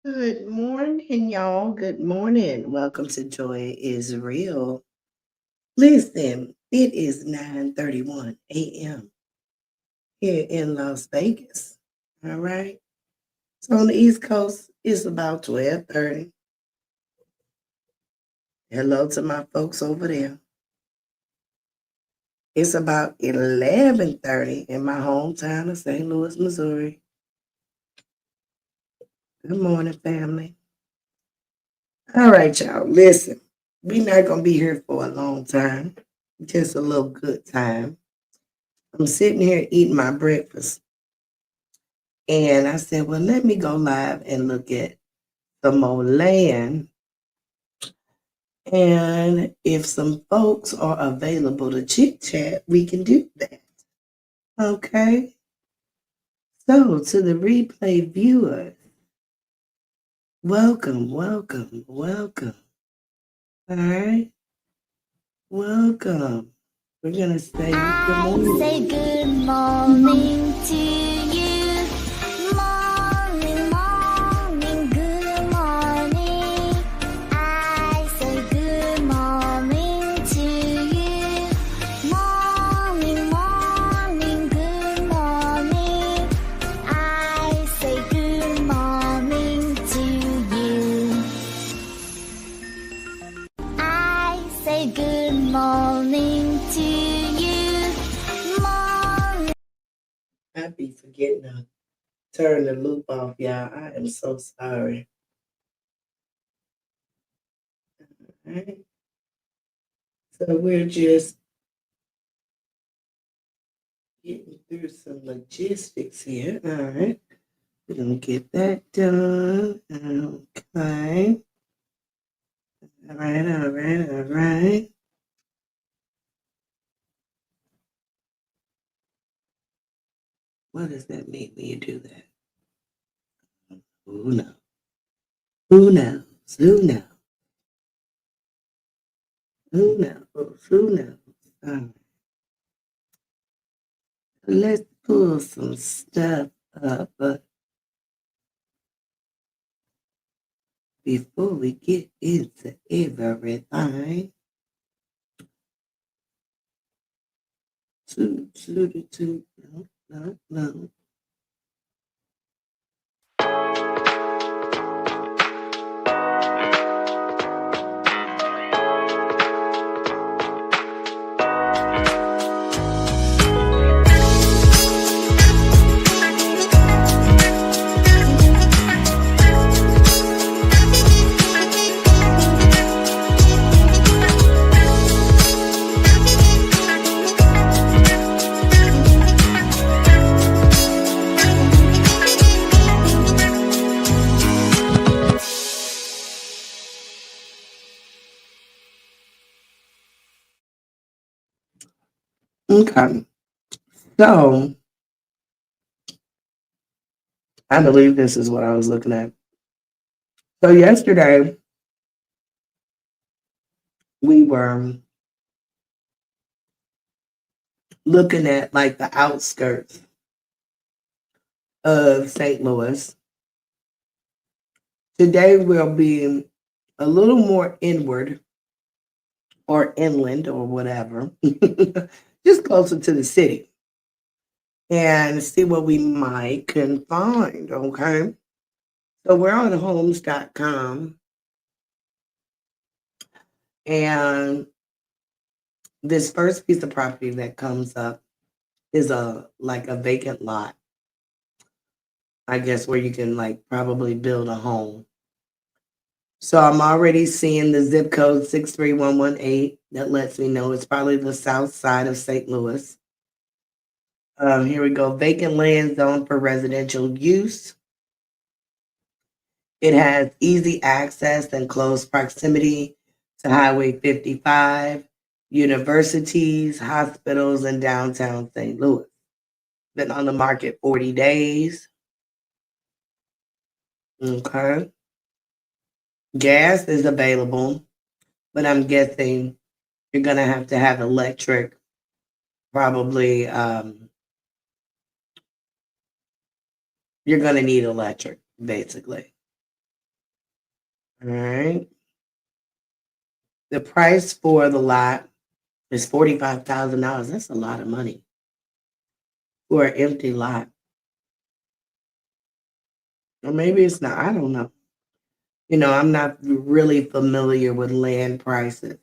Good morning, y'all. Good morning. Welcome to Joy is Real. Listen, it is 9:31 a.m. here in Las Vegas. All right. So on the East Coast, it's about 12:30. Hello to my folks over there. It's about 11:30 in my hometown of St. Louis, Missouri. Good morning, family. All right, y'all. Listen, we're not gonna be here for a long time. Just a little good time. I'm sitting here eating my breakfast, and I said, well, let me go live and look at some more land. And if some folks are available to chit chat, we can do that. Okay. So, to the replay viewers, welcome, welcome, welcome. All right. Welcome. We're going to say good morning. I say good morning to you. Morning, morning, good morning. I say good morning to you. Morning, morning, good morning. I say good morning to you. I say good morning to you. Morning. I be forgetting to turn the loop off, y'all. I am so sorry. All right. So we're just getting through some logistics here. All right. We're going to get that done. Okay. All right, all right, all right. What does that mean when you do that? Who knows? Who knows? Who knows? Who knows? Who knows? All right. Let's pull some stuff up before we get into everything. No, no, no. Okay. So I believe this is what I was looking at. So yesterday we were looking at like the outskirts of St. Louis. Today we'll be a little more inward or inland or whatever, just closer to the city and see what we might can find. Okay. So we're on homes.com and this first piece of property that comes up is a vacant lot, I guess, where you can like probably build a home. So I'm already seeing the zip code 63118. That lets me know it's probably the south side of St. Louis. Here we go. Vacant land zone for residential use. It has easy access and close proximity to Highway 55, universities, hospitals, and downtown St. Louis. Been on the market 40 days. Okay. Gas is available, but I'm guessing you're going to have electric, probably. You're going to need electric, basically. All right. The price for the lot is $45,000. That's a lot of money for an empty lot. Or maybe it's not. I don't know. I'm not really familiar with land prices.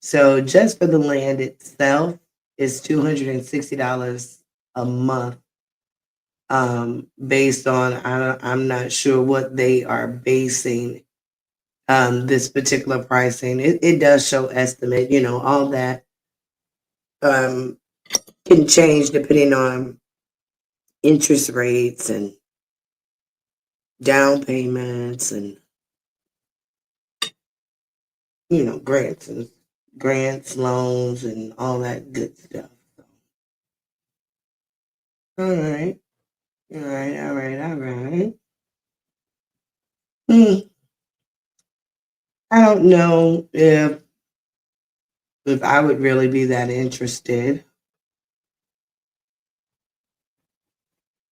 So just for the land itself is $260 a month. Based on I'm not sure what they are basing this particular pricing. It does show estimate. All that um, can change depending on interest rates and down payments and grants, loans, and all that good stuff. All right, all right, all right, all right. Hmm. I don't know if I would really be that interested.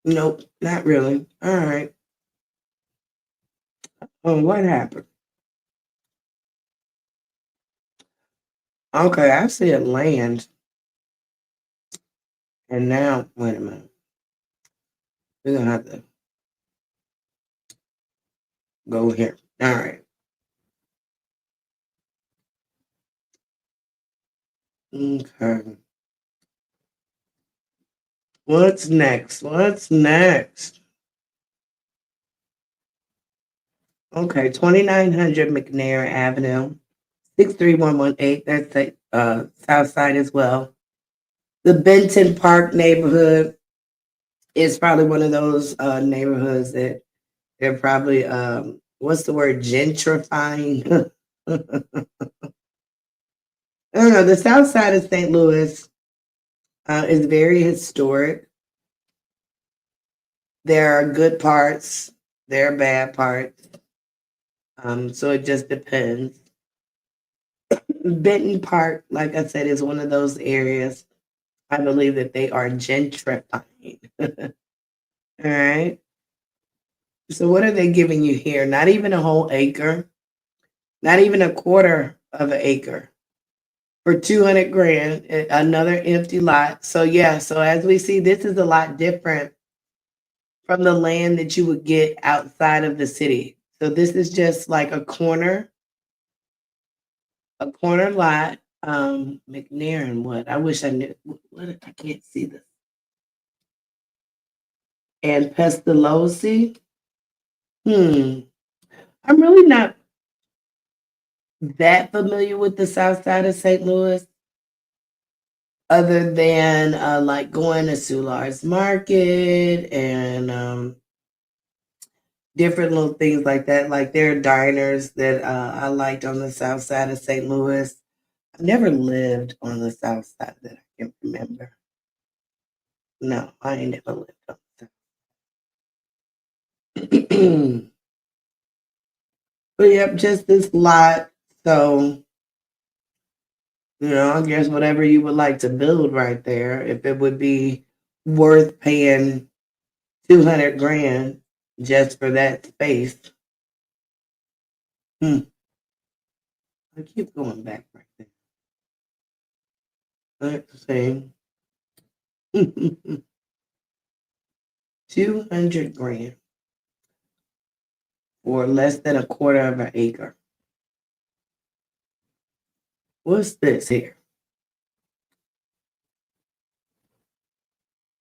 Nope, not really. All right. Oh, what happened? Okay, I said land, and now wait a minute. We're gonna have to go here. All right. Okay. What's next? What's next? Okay, 2900 McNair Avenue, 63118. That's the south side as well. The Benton Park neighborhood is probably one of those neighborhoods that they're probably what's the word, gentrifying. I don't know. The south side of St. Louis is very historic. There are good parts, there are bad parts. So it just depends. Benton Park, like I said, is one of those areas. I believe that they are gentrifying. All right. So what are they giving you here? Not even a whole acre, not even a quarter of an acre for 200 grand, another empty lot. So yeah, so as we see, this is a lot different from the land that you would get outside of the city. So this is just like a corner lot. McNair and what? I wish I knew. What I can't see this. And Pestalozzi. Hmm. I'm really not that familiar with the south side of St. Louis, other than like going to Soular's Market and different little things like that. Like there are diners that I liked on the south side of St. Louis. I never lived on the south side that I can remember. No, I ain't never lived on the south. But yep, just this lot. So, I guess whatever you would like to build right there, if it would be worth paying 200 grand just for that space. Hmm. I keep going back right there. Let's see. 200 grand or less than a quarter of an acre. What's this here?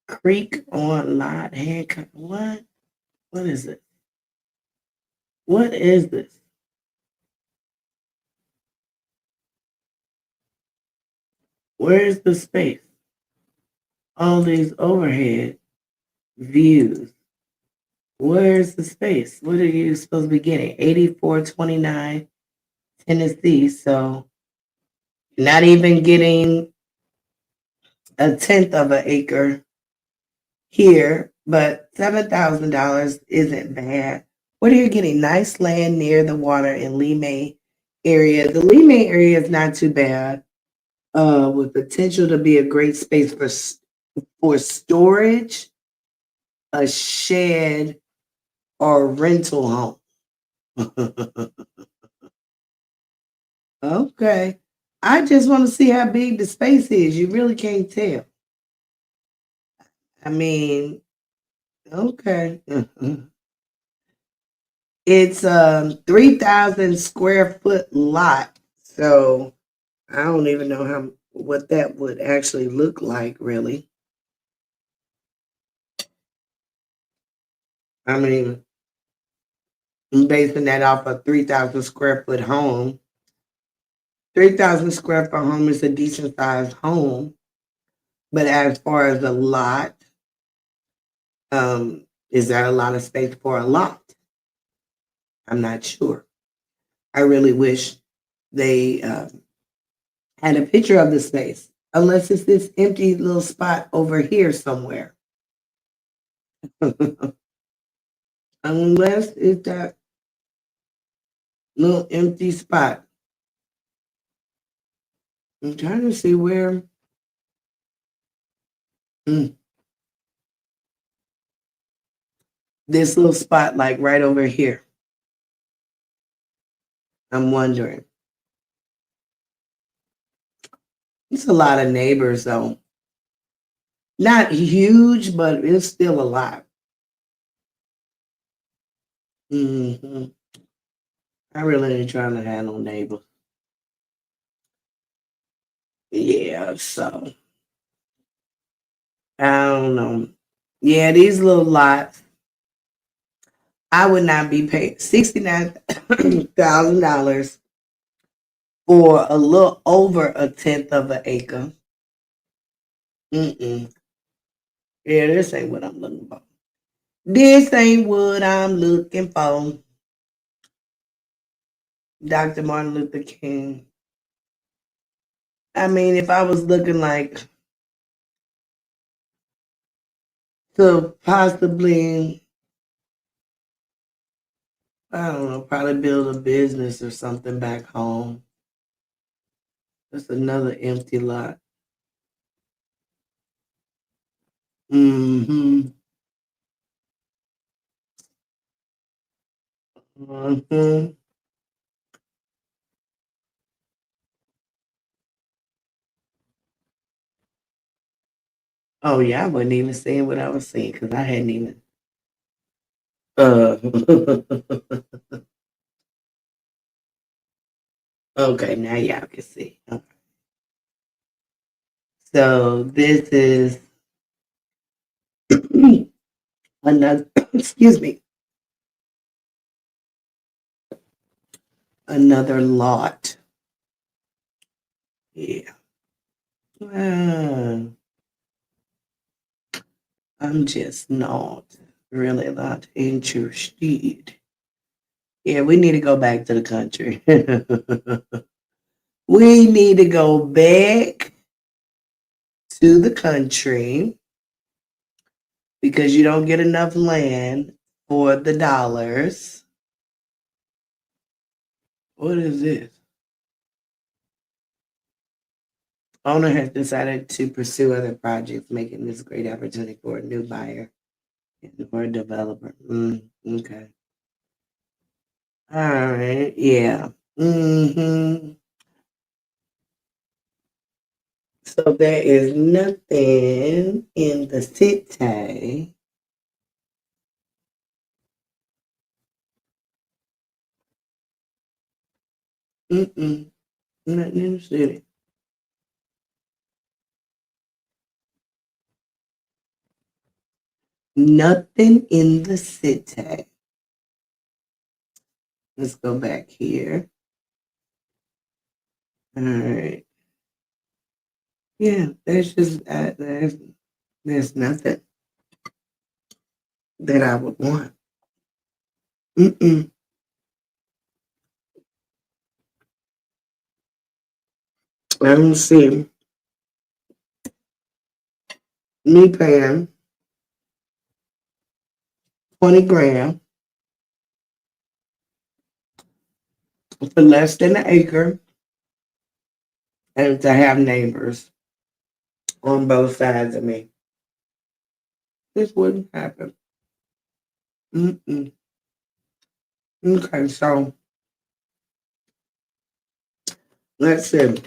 Creek on lot Hancock. What? What is it? What is this? Where's the space? All these overhead views. Where's the space? What are you supposed to be getting? 8429 Tennessee. So not even getting a tenth of an acre here, but $7,000 isn't bad. What are you getting? Nice land near the water in Lee May area. The Lee May area is not too bad. With potential to be a great space for storage, a shed, or rental home. Okay. I just want to see how big the space is. You really can't tell. I mean, okay. It's 3,000 square foot lot. So I don't even know how what that would actually look like really. I mean, I'm basing that off a 3,000 square foot home. 3,000 square foot home is a decent sized home, but as far as a lot, is there a lot of space for a lot? I'm not sure. I really wish they had a picture of the space, unless it's this empty little spot over here somewhere. Unless it's that little empty spot. I'm trying to see where. Mm, this little spot, like right over here. I'm wondering. It's a lot of neighbors, though. Not huge, but it's still a lot. Hmm. I really ain't trying to have no neighbors. Yeah, so I don't know. Yeah, these little lots, I would not be paying $69,000 for a little over a tenth of an acre. Mm-mm. Yeah, this ain't what I'm looking for. This ain't what I'm looking for. Dr. Martin Luther King. I mean, if I was looking like to possibly, I don't know, probably build a business or something back home. That's another empty lot. Mm-hmm. Mm-hmm. Oh yeah, I wasn't even saying what I was saying because I hadn't even. Uh, okay, now y'all can see. Okay. So this is another. Excuse me, another lot. Yeah. Uh, I'm just not really not interested. Yeah, we need to go back to the country. We need to go back to the country because you don't get enough land for the dollars. What is this? Owner has decided to pursue other projects, making this a great opportunity for a new buyer and for a developer. Okay. All right. Yeah. Hmm. So there is nothing in the city. Mm-mm. Nothing in the city. Nothing in the city. Let's go back here. All right. Yeah, there's nothing that I would want. Mm-mm. I don't see me paying 20 grand for less than an acre and to have neighbors on both sides of me. This wouldn't happen. Mm-mm. Okay, so let's see.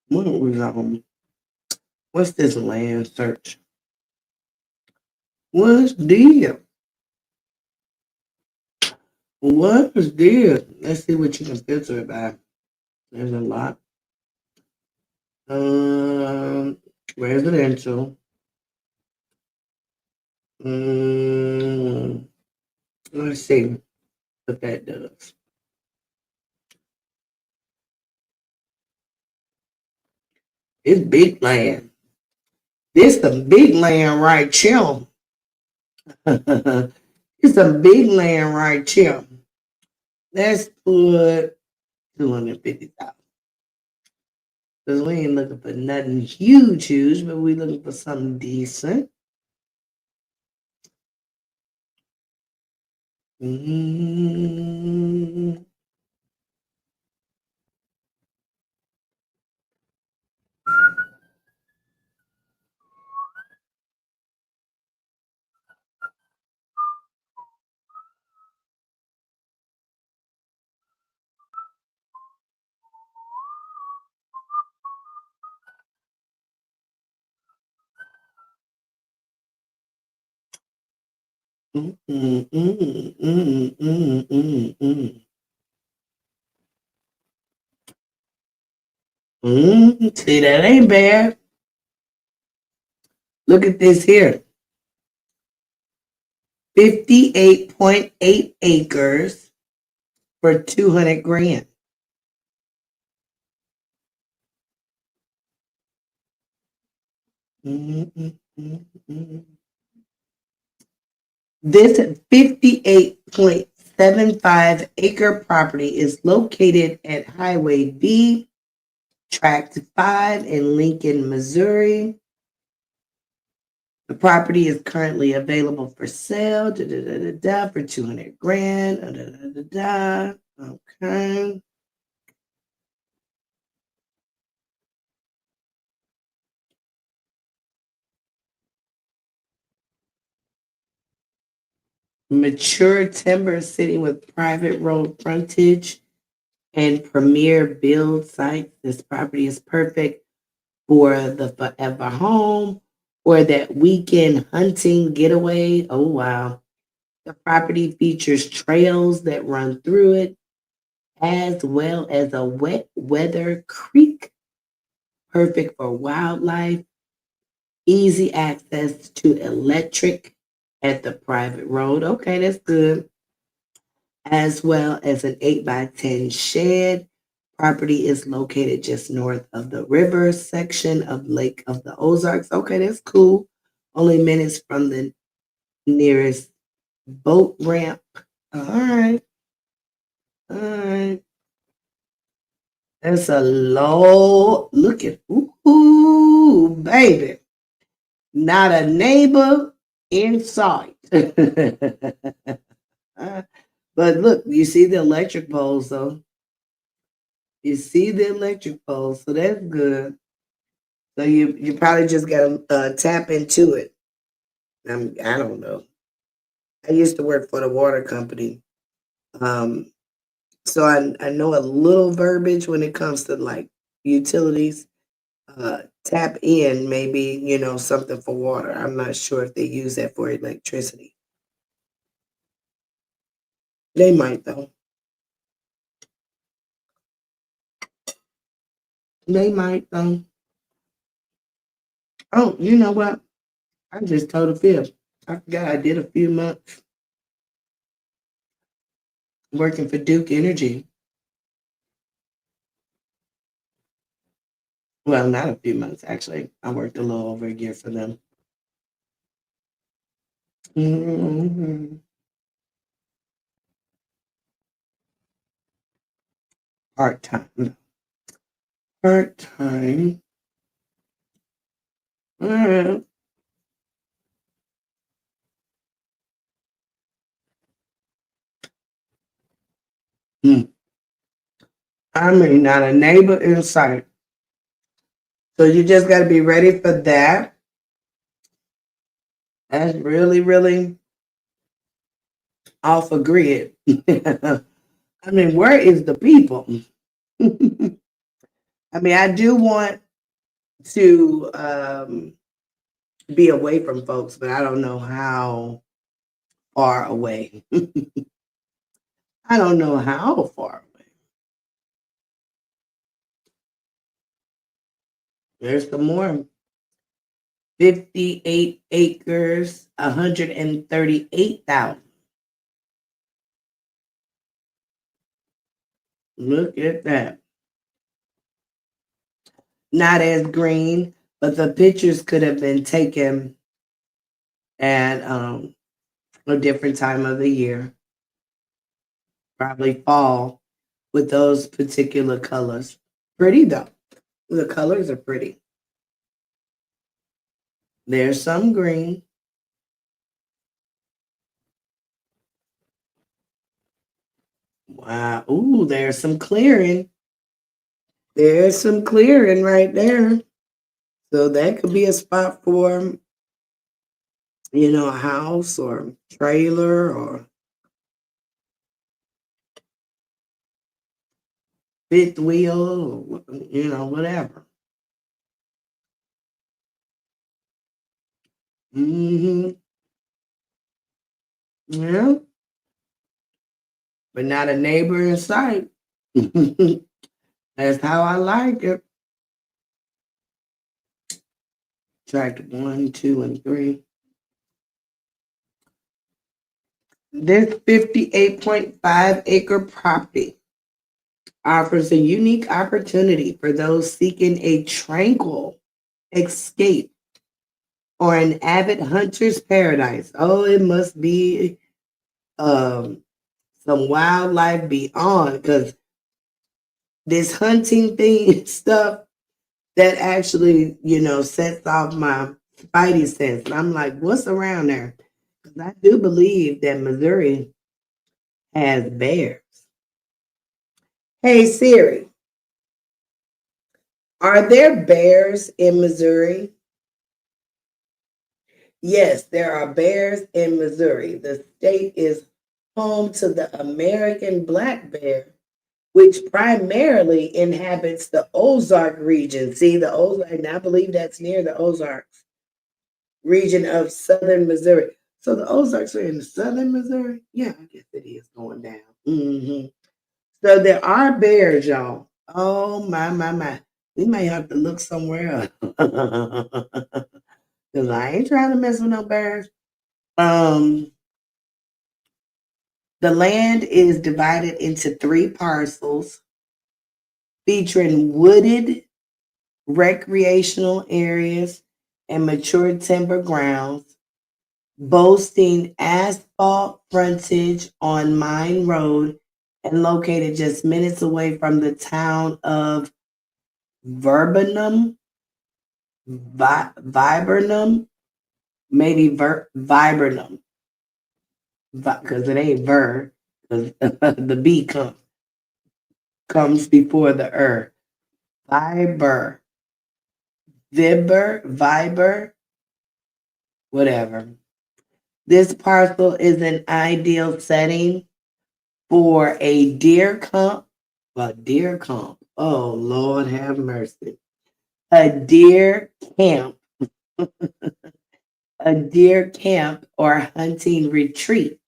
What was what's this land search? What's deal? What's deal? Let's see what you can filter it by. There's a lot. Residential. Mm, let's see what that does. It's big land. This the big land right here. It's a big land right here. Let's put 250,000. Because we ain't looking for nothing huge, but we looking for something decent. Mm, mm, mm, mm, mm, mm, mm, mm. See, that ain't bad. Look at this here. 58.8 acres for 200 grand. Mm, mm, mm, mm. This 58.75 acre property is located at Highway B, Tract 5 in Lincoln, Missouri. The property is currently available for sale for 200 grand. Okay. Mature timber sitting with private road frontage and premier build sites. This property is perfect for the forever home or that weekend hunting getaway. Oh, wow. The property features trails that run through it, as well as a wet weather creek, perfect for wildlife, easy access to electric at the private road. Okay, that's good. As well as an 8 by 10 shed. Property is located just north of the river section of Lake of the Ozarks. Okay, that's cool. Only minutes from the nearest boat ramp. All right. All right. That's a low look at. Ooh, baby. Not a neighbor in sight. But look, you see the electric poles though. You see the electric poles, so that's good. So you probably just gotta tap into it. I don't know. I used to work for the water company, um, so I know a little verbiage when it comes to like utilities. Tap in, maybe something for water. I'm not sure if they use that for electricity. They might though. They might though. Oh, you know what? I just told a fib. I forgot I did a few months working for Duke Energy. Well, not a few months actually. I worked a little over a year for them. Mhm. Part time. Part time. Alright. Hmm. I mean, not a neighbor in sight. So you just got to be ready for that. That's really, really off a grid. I mean, where is the people? I mean, I do want to be away from folks, but I don't know how far away. I don't know how far away. There's some more. 58 acres, 138,000. Look at that. Not as green, but the pictures could have been taken at a different time of the year, probably fall, with those particular colors. Pretty though. The colors are pretty. There's some green. Wow. Ooh, there's some clearing. There's some clearing right there. So that could be a spot for, a house or trailer or fifth wheel, or, whatever. Hmm. Yeah, but not a neighbor in sight. That's how I like it. Track 1, 2, and 3. This 58.5-acre property offers a unique opportunity for those seeking a tranquil escape or an avid hunter's paradise. Oh, it must be um, some wildlife beyond, because this hunting thing stuff that actually, sets off my spidey sense. And I'm like, what's around there? Because I do believe that Missouri has bears. Hey Siri, are there bears in Missouri? Yes, there are bears in Missouri. The state is home to the American black bear, which primarily inhabits the Ozark region. See, the Ozark, and I believe that's near the Ozarks region of southern Missouri. So the Ozarks are in southern Missouri? Yeah, I guess it is going down. So there are bears, y'all. Oh, my, my, my. We may have to look somewhere else. Because I ain't trying to mess with no bears. Um, the land is divided into 3 parcels featuring wooded recreational areas and mature timber grounds, boasting asphalt frontage on Mine Road and located just minutes away from the town of Verbinum, Viburnum, maybe Viburnum, because it ain't Ver, because the B comes before the Viber, Viber, whatever. This parcel is an ideal setting for a deer comp. A deer comp. Oh, Lord have mercy. A deer camp. A deer camp or hunting retreat.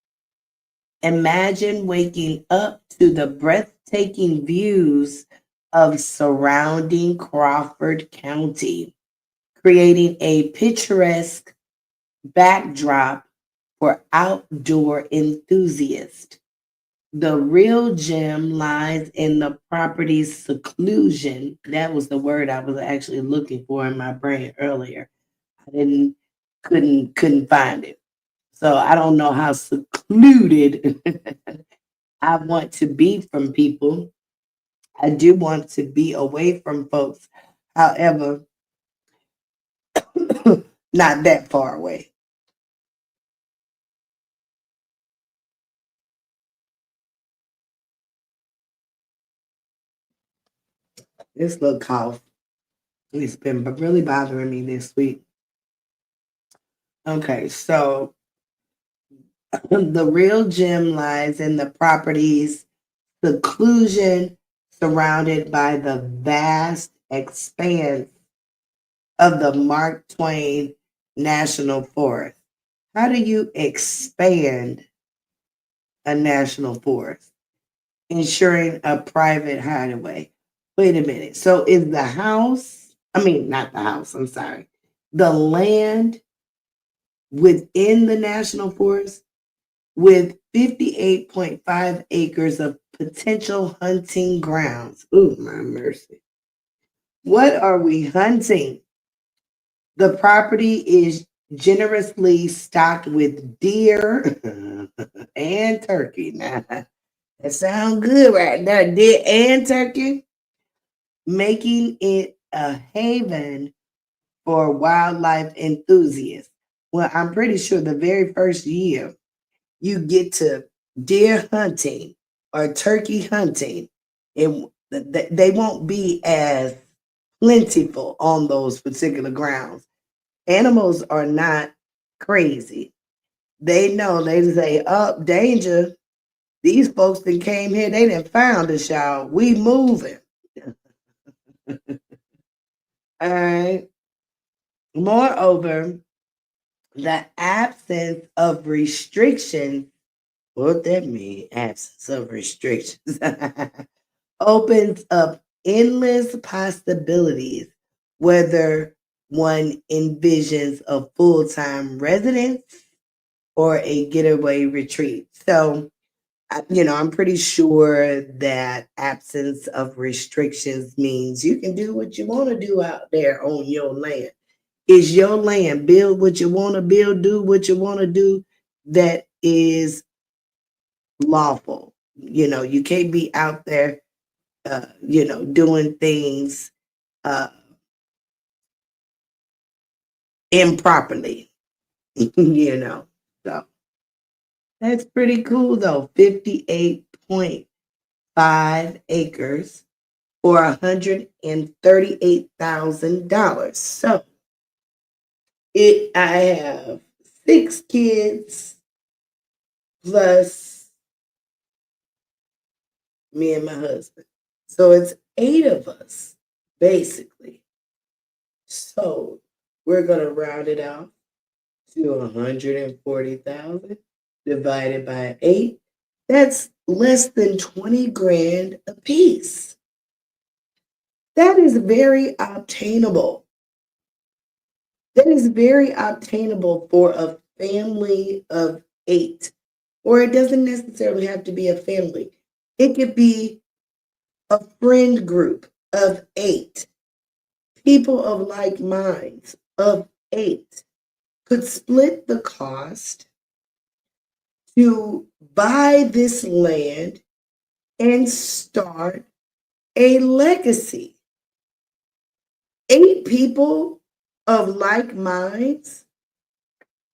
Imagine waking up to the breathtaking views of surrounding Crawford County, creating a picturesque backdrop for outdoor enthusiasts. The real gem lies in the property's seclusion. That was the word I was actually looking for in my brain earlier. I couldn't find it. So I don't know how secluded I want to be from people. I do want to be away from folks. However, not that far away. This little cough. It's been really bothering me this week. Okay, so the real gem lies in the property's seclusion surrounded by the vast expanse of the Mark Twain National Forest. How do you expand a national forest? Ensuring a private hideaway. Wait a minute. So is the house, I mean, not the house, I'm sorry, the land within the national forest with 58.5 acres of potential hunting grounds. Ooh, my mercy. What are we hunting? The property is generously stocked with deer and turkey. Now, that sounds good right now. Deer and turkey, making it a haven for wildlife enthusiasts. Well, I'm pretty sure the very first year you get to deer hunting or turkey hunting, they won't be as plentiful on those particular grounds. Animals are not crazy. They know, they say, up, danger. These folks that came here, they done found us, y'all. We moving. All right. Moreover, the absence of restrictions, what that mean? Absence of restrictions opens up endless possibilities, whether one envisions a full-time residence or a getaway retreat. So, I'm pretty sure that absence of restrictions means you can do what you want to do out there on your land. It's your land. Build what you want to build, do what you want to do that is lawful. You can't be out there, doing things uh, improperly, So that's pretty cool, though. 58.5 acres for $138,000. So I have 6 kids plus me and my husband. So it's 8 of us, basically. So we're gonna round it out to 140,000 divided by 8. That's less than 20 grand a piece. That is very obtainable. That is very obtainable for a family of 8. Or it doesn't necessarily have to be a family. It could be a friend group of 8. People of like minds of 8 could split the cost to buy this land and start a legacy. 8 people of like minds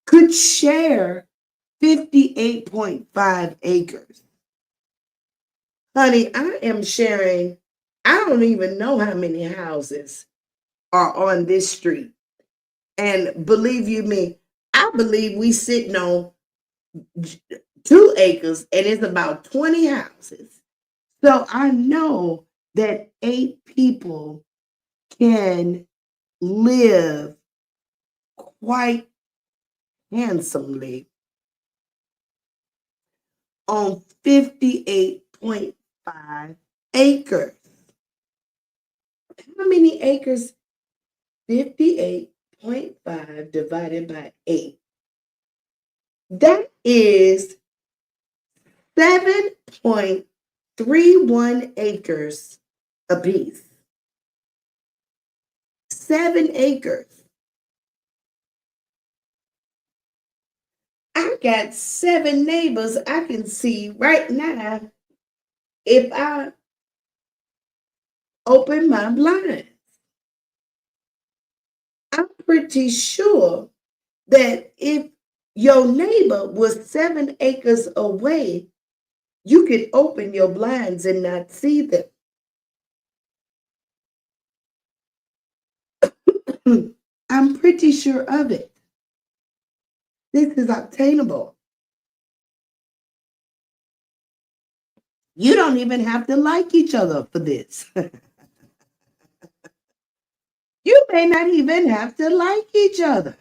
could share 58.5 acres. Honey, I am sharing, I don't even know how many houses are on this street. And believe you me, I believe we sitting on 2 acres and it's about 20 houses. So I know that 8 people can live quite handsomely on 58.5 acres. How many acres? 58.5 divided by 8. That is 7.31 acres apiece. 7 acres. I got 7 neighbors I can see right now if I open my blinds. I'm pretty sure that if your neighbor was 7 acres away, you could open your blinds and not see them. I'm pretty sure of it. This is obtainable. You don't even have to like each other for this. You may not even have to like each other.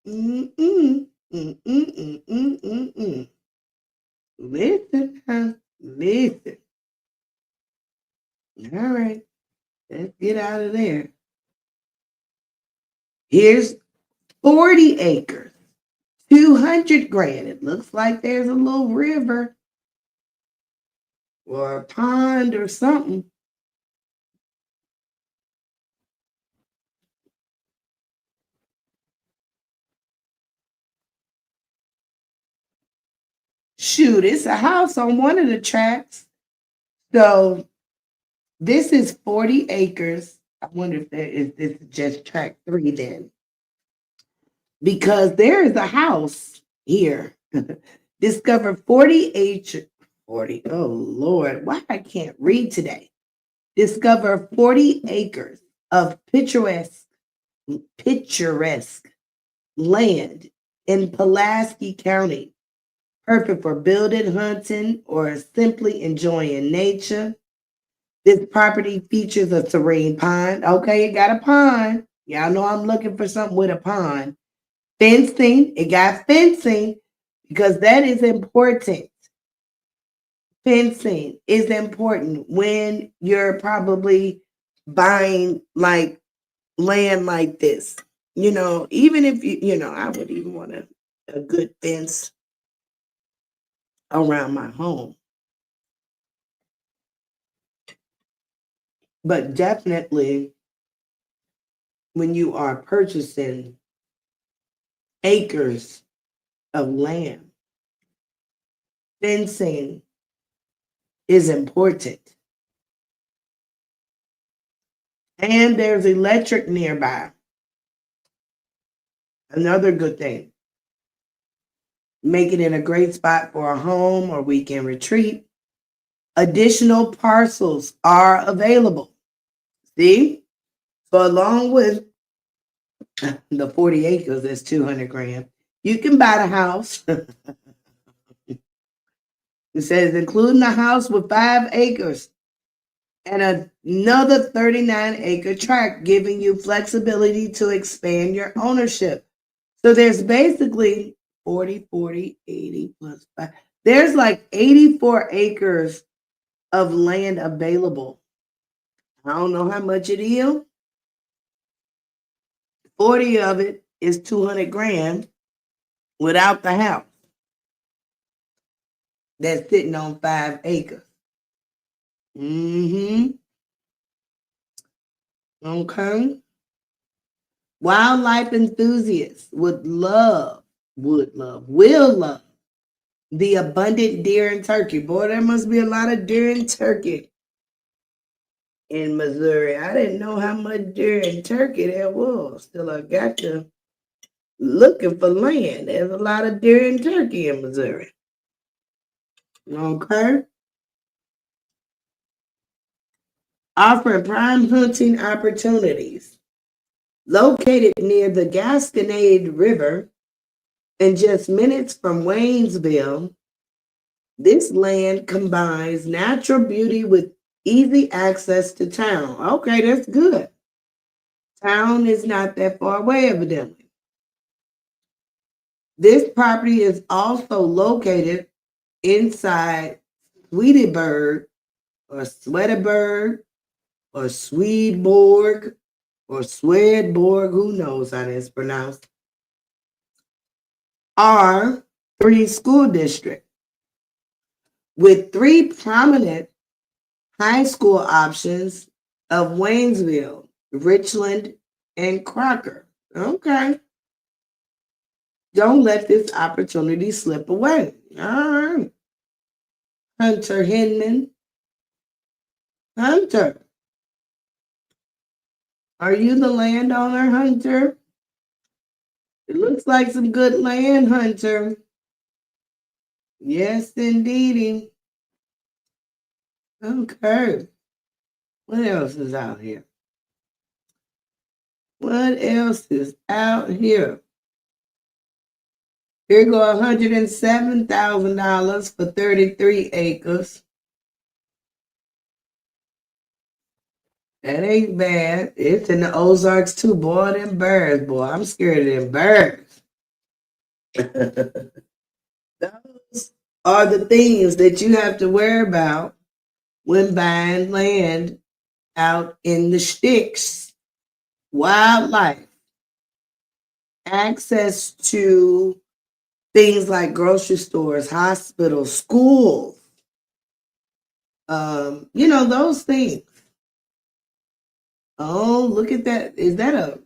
Mm-mm. Mm-mm-mm-mm-mm-mm. Listen, huh? Listen. All right. Let's get out of there. Here's 40 acres, 200 grand. It looks like there's a little river or a pond or something. Shoot, it's a house on one of the tracks. So this is 40 acres. I wonder if this is just track 3 then. Because there is a house here. Discover 40 acres. 40. Oh Lord, why I can't read today. Discover 40 acres of picturesque land in Pulaski County. Perfect for building, hunting, or simply enjoying nature. This property features a serene pond. Okay, it got a pond. Y'all know I'm looking for something with a pond. Fencing, it got fencing because that is important. Fencing is important when you're probably buying like land like this. You know, even if I would even want a good fence around my home. But definitely when you are purchasing acres of land, fencing is important. And there's electric nearby. Another good thing. Making it a great spot for a home or weekend retreat. Additional parcels are available. See? So along with the 40 acres, that's 200 grand. You can buy the house. It says including the house with 5 acres and another 39-acre tract, giving you flexibility to expand your ownership. So there's basically 40, 40, 80 plus 5. There's like 84 acres of land available. I don't know how much it is. 40 of it is 200 grand without the house. That's sitting on 5 acres. Mm-hmm. Okay. Wildlife enthusiasts will love the abundant deer and turkey. Boy, there must be a lot of deer and turkey in Missouri. I didn't know how much deer and turkey there was till I got to looking for land. There's a lot of deer and turkey in Missouri. Okay. Offering prime hunting opportunities. Located near the Gasconade River and just minutes from Waynesville, this land combines natural beauty with easy access to town. Okay, that's good. Town is not that far away, evidently. This property is also located inside Swedenborg or Swedenborg or Swedborg or Swedborg, who knows how that's pronounced, R3 school district with 3 prominent high school options of Waynesville, Richland, and Crocker. Okay. Don't let this opportunity slip away. All right. Hunter Hinman. Hunter. Are you the landowner, Hunter? It looks like some good land, Hunter. Yes, indeedy. Okay. What else is out here? What else is out here? Here go $107,000 for 33 acres. That ain't bad. It's in the Ozarks too, boy. Them birds, boy. I'm scared of them birds. Those are the things that you have to worry about when buying land out in the sticks. Wildlife, access to things like grocery stores, hospitals, schools, those things. Oh, look at that. Is that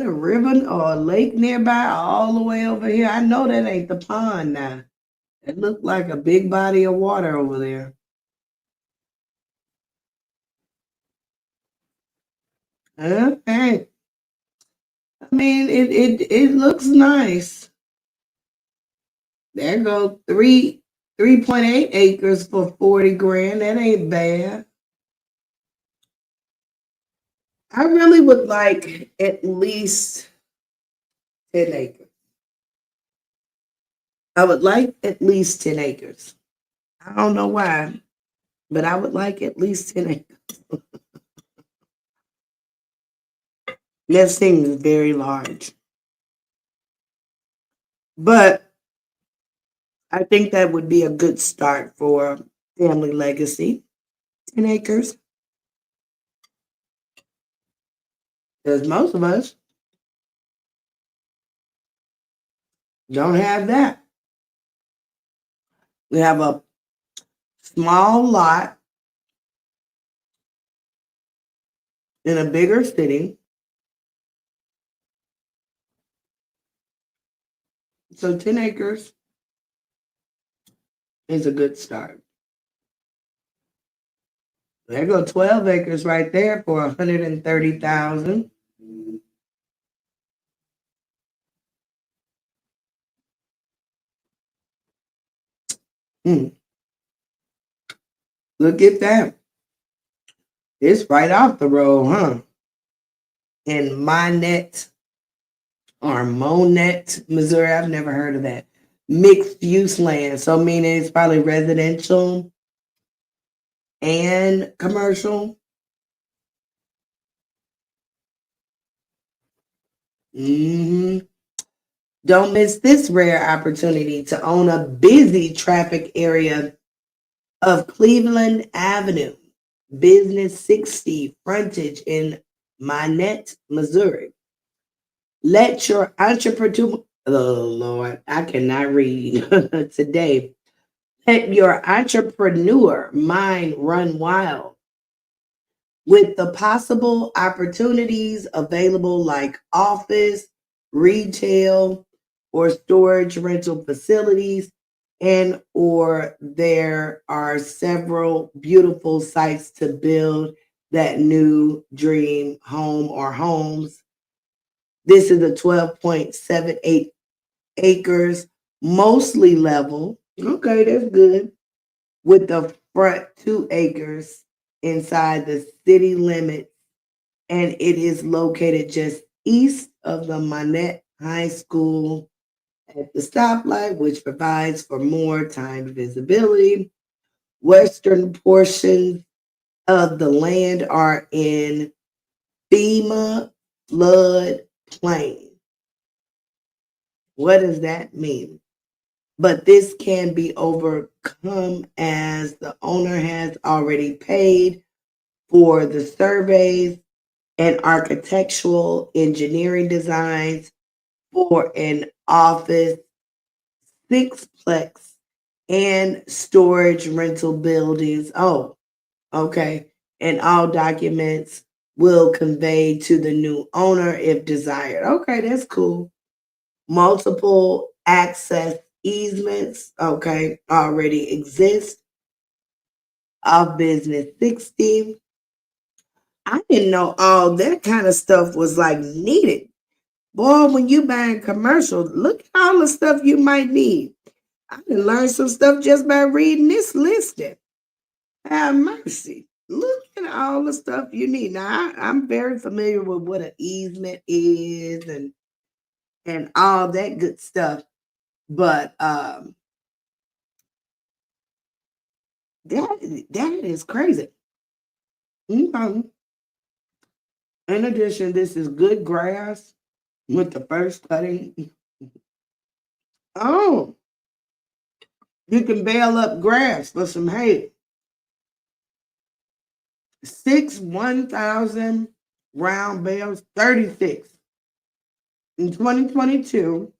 a river or a lake nearby all the way over here? I know that ain't the pond now. It looked like a big body of water over there. Okay. I mean, it looks nice. There go 3.8 acres for 40 grand. That ain't bad. I really would like at least 10 acres. I would like at least 10 acres. I don't know why, but I would like at least 10 acres. That seems very large. But I think that would be a good start for family legacy. 10 acres. Because most of us don't have that. We have a small lot in a bigger city. So 10 acres is a good start. There go 12 acres right there for 130,000. Hmm. Look at that. It's right off the road, huh? In Monette or Monette, Missouri. I've never heard of that. Mixed use land. So meaning it's probably residential and commercial. hmm Don't miss this rare opportunity to own a busy traffic area of Cleveland Avenue, Business 60 frontage in Minette, Missouri. Let your entrepreneur, oh Lord, I cannot read today. Let your entrepreneur mind run wild with the possible opportunities available like office, retail, or storage rental facilities, and or there are several beautiful sites to build that new dream home or homes. This is a 12.78 acres, mostly level. Okay, that's good. With the front 2 acres inside the city limits, and it is located just east of the Monette High School at the stoplight, which provides for more timed visibility. Western portions of the land are in FEMA flood plain. What does that mean? But this can be overcome as the owner has already paid for the surveys and architectural engineering designs for an office sixplex and storage rental buildings. Oh, okay. And all documents will convey to the new owner if desired. Okay, that's cool. Multiple access easements, okay, already exist of Business 60. I didn't know all that kind of stuff was like needed. Boy, when you buying commercial, look at all the stuff you might need. I done learned some stuff just by reading this listing. Have mercy. Look at all the stuff you need. Now I'm very familiar with what an easement is and all that good stuff. But that is crazy. Okay. In addition, this is good grass with the first cutting. Oh, you can bale up grass for some hay. 1,000 round bales, 36. In 2022,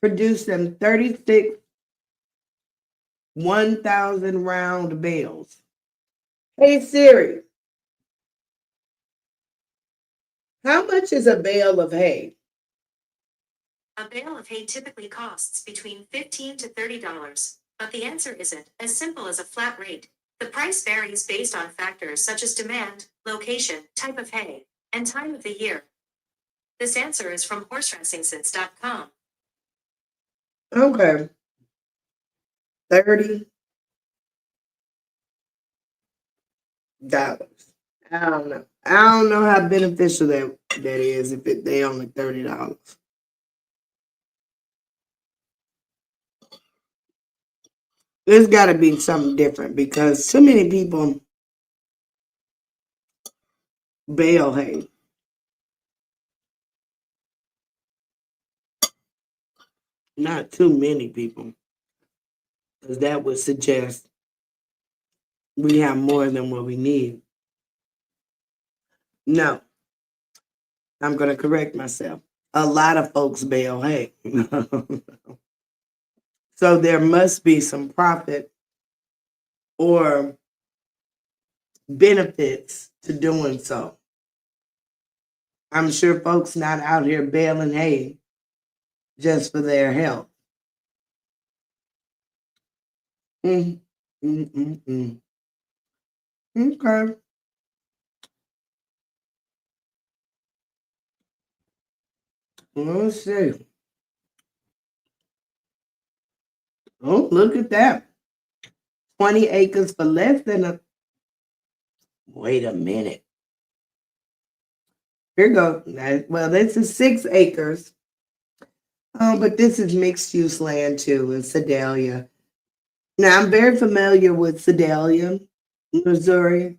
produced them 36 1,000 round bales. Hey Siri, how much is a bale of hay? A bale of hay typically costs between $15 to $30, but the answer isn't as simple as a flat rate. The price varies based on factors such as demand, location, type of hay, and time of the year. This answer is from horseracingsense.com. Okay. $30. I don't know. I don't know how beneficial that is if they only $30. There's got to be something different because too many people bale hay. Not too many people, because that would suggest we have more than what we need. No, I'm going to correct myself. A lot of folks bale hay. So there must be some profit or benefits to doing so. I'm sure folks not out here baling hay just for their health. Mm, mm, mm, mm. Okay. Let's see. Oh, look at that. 20 acres for less than a. Wait a minute. Here you go. Well, this is 6 acres. But this is mixed use land too in Sedalia. Now, I'm very familiar with Sedalia, Missouri.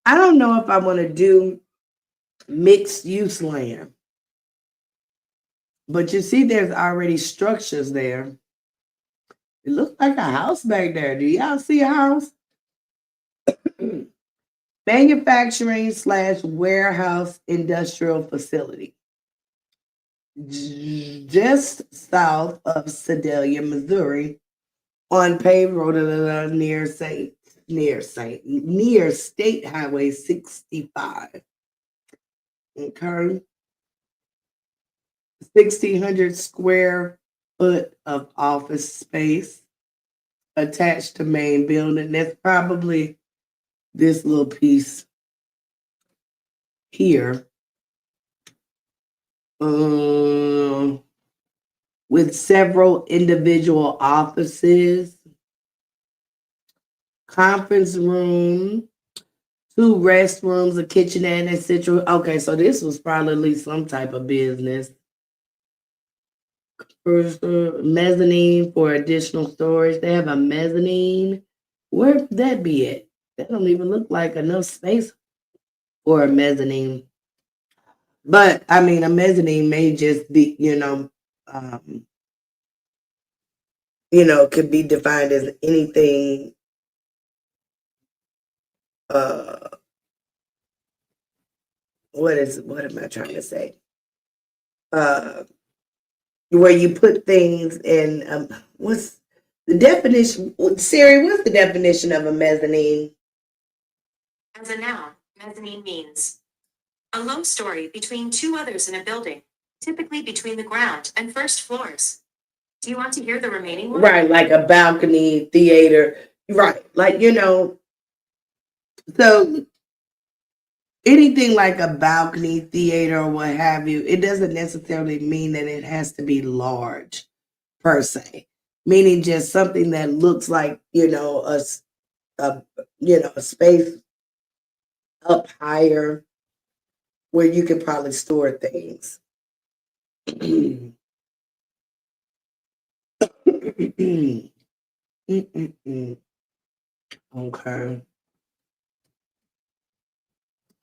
I don't know if I want to do mixed use land. But you see, there's already structures there. It looks like a house back there. Do y'all see a house? Manufacturing / warehouse industrial facility. Just south of Sedalia, Missouri, on paved road near State Highway 65. Okay. 1,600 square foot of office space attached to main building. That's probably this little piece here. With several individual offices, conference room, 2 restrooms, a kitchenette, etc. Okay, so this was probably some type of business. First, mezzanine for additional storage. They have a mezzanine. Where would that be at? That don't even look like enough space for a mezzanine. But I mean, a mezzanine may just be, could be defined as anything. What am I trying to say? Where you put things in. What's the definition? Siri, what's the definition of a mezzanine? As a noun, mezzanine means a low story between 2 others in a building, typically between the ground and first floors. Do you want to hear the remaining one? Right, like a balcony theater. Right, like, so anything like a balcony theater or what have you, it doesn't necessarily mean that it has to be large per se. meaning just something that looks like, a a space up higher where you could probably store things. Okay.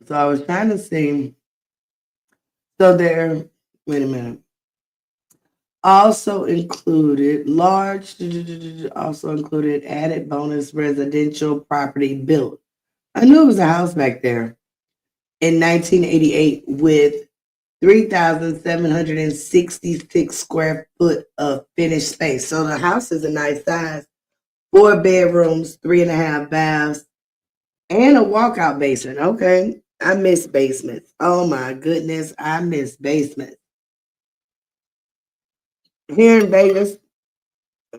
So I was trying to see. So there, wait a minute. Also included large, also included added bonus residential property built. I knew it was a house back there in 1988 with 3,766 square foot of finished space. So the house is a nice size. 4 bedrooms, 3.5 baths, and a walkout basement. Okay. I miss basements. Oh my goodness. I miss basements. Here in Vegas,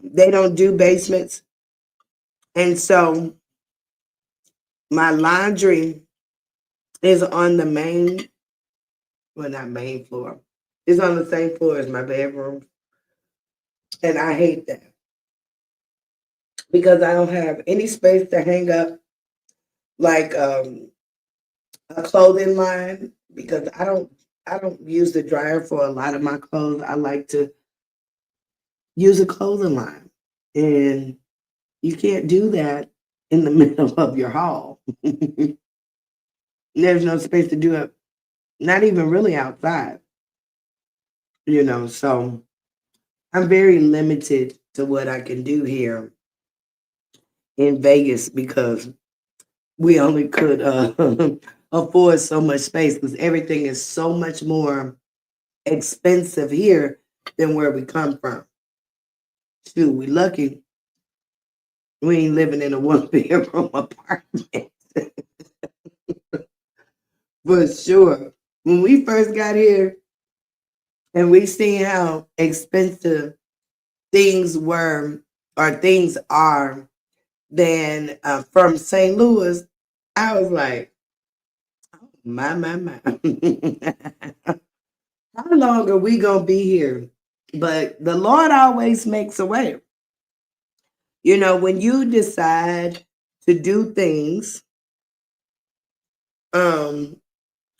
they don't do basements. And so my laundry is on the main, well, not main floor. It's on the same floor as my bedroom. And I hate that because I don't have any space to hang up like a clothing line because I don't use the dryer for a lot of my clothes. I like to use a clothing line. And you can't do that in the middle of your hall. There's no space to do it, not even really outside, so I'm very limited to what I can do here in Vegas because we only could afford so much space because everything is so much more expensive here than where we come from. Shoot, we lucky we ain't living in a 1 bedroom apartment. For sure. When we first got here and we seen how expensive things were or things are than from St. Louis, I was like, oh, my. How long are we going to be here? But the Lord always makes a way. When you decide to do things,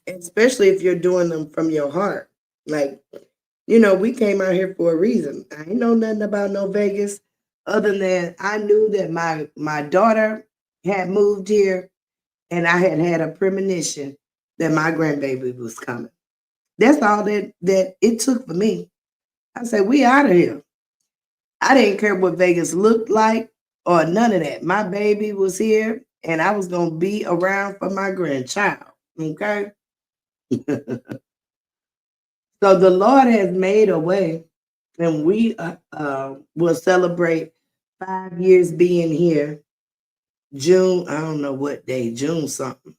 especially if you're doing them from your heart, like, we came out here for a reason. I ain't know nothing about no Vegas other than I knew that my daughter had moved here and I had a premonition that my grandbaby was coming. That's all that it took for me. I said, we out of here. I didn't care what Vegas looked like or none of that. My baby was here and I was going to be around for my grandchild. Okay. So the Lord has made a way and we will celebrate 5 years being here. June, I don't know what day, June something.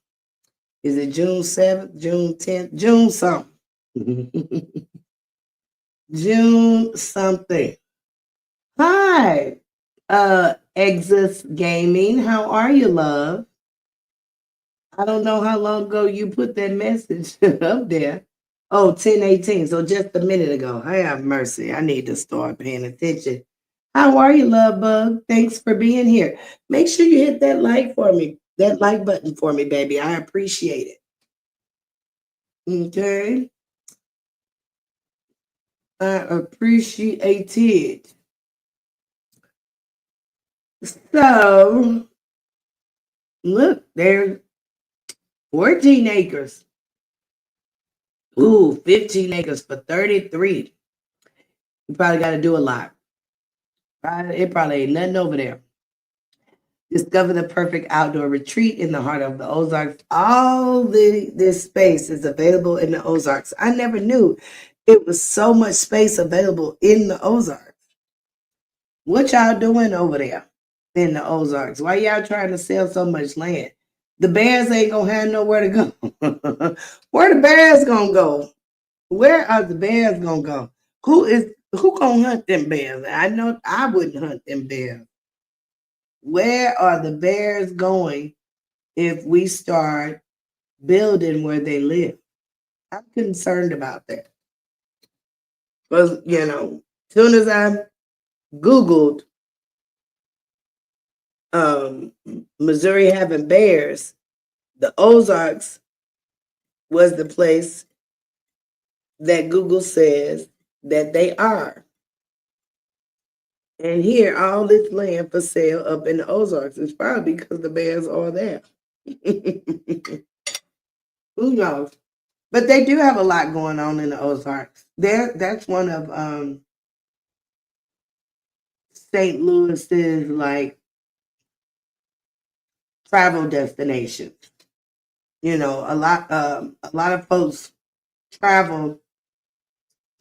Is it June 7th, June 10th, June something? June something. Hi, Exus Gaming. How are you, love? I don't know how long ago you put that message up there. Oh, 10:18. So just a minute ago. I have mercy. I need to start paying attention. How are you, love bug? Thanks for being here. Make sure you hit that like for me, that like button for me, baby. I appreciate it. Okay. I appreciate it. So, look, there's 14 acres. Ooh, 15 acres for 33. You probably got to do a lot. It probably ain't nothing over there. Discover the perfect outdoor retreat in the heart of the Ozarks. All this space is available in the Ozarks. I never knew it was so much space available in the Ozarks. What y'all doing over there in the Ozarks? Why y'all trying to sell so much land? The bears ain't gonna have nowhere to go. Where the bears gonna go? Where are the bears gonna go? Who gonna hunt them bears? I know I wouldn't hunt them bears. Where are the bears going if we start building where they live? I'm concerned about that. Because, soon as I Googled Missouri having bears, the Ozarks was the place that Google says that they are. And here, all this land for sale up in the Ozarks is probably because the bears are there. Who knows? But they do have a lot going on in the Ozarks. That's one of St. Louis's like travel destinations. You know, a lot of folks travel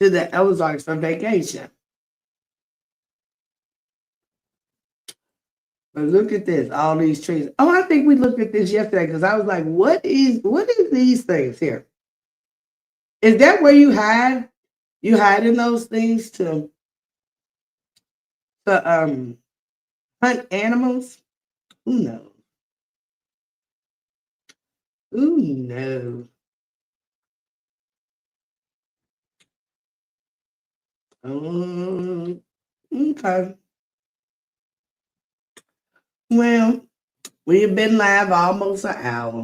to the Ozarks for vacation. But look at this, all these trees. Oh, I think we looked at this yesterday because I was like, what is these things here? Is that where you hide in those things to hunt animals? Who knows? Who knows? Okay. Well, we've been live almost an hour.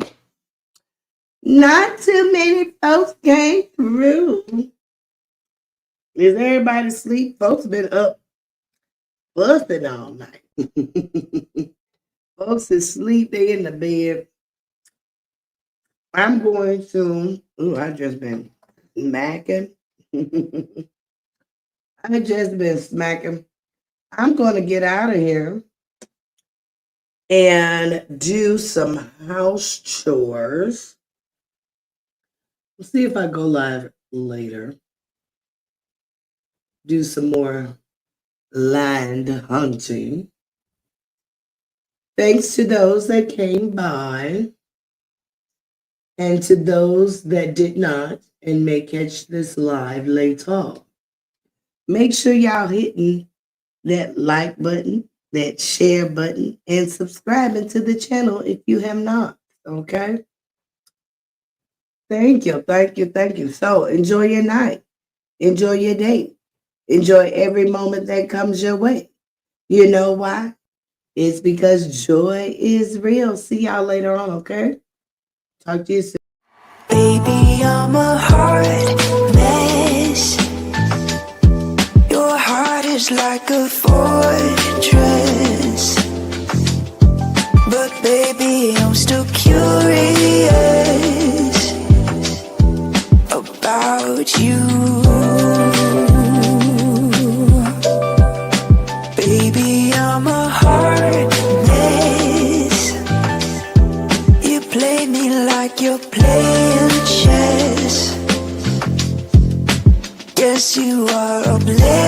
Not too many folks came through. Is everybody asleep? Folks been up busting all night. Folks is asleep, they in the bed. I'm going to, I just been smacking. I just been smacking. I'm going to get out of here and do some house chores. We'll see if I go live later. Do some more land hunting. Thanks to those that came by and to those that did not and may catch this live later. Make sure y'all hitting that like button, that share button, and subscribing to the channel if you have not, okay? Thank you, thank you, thank you. So enjoy your night. Enjoy your day. Enjoy every moment that comes your way. You know why? It's because joy is real. See y'all later on, okay? Talk to you soon. Baby, I'm a hard mess. Your heart is like a fortress. But baby, I'm still curious about you. Baby, I'm a hard mess. You play me like you're playing chess. Guess you are a blessing.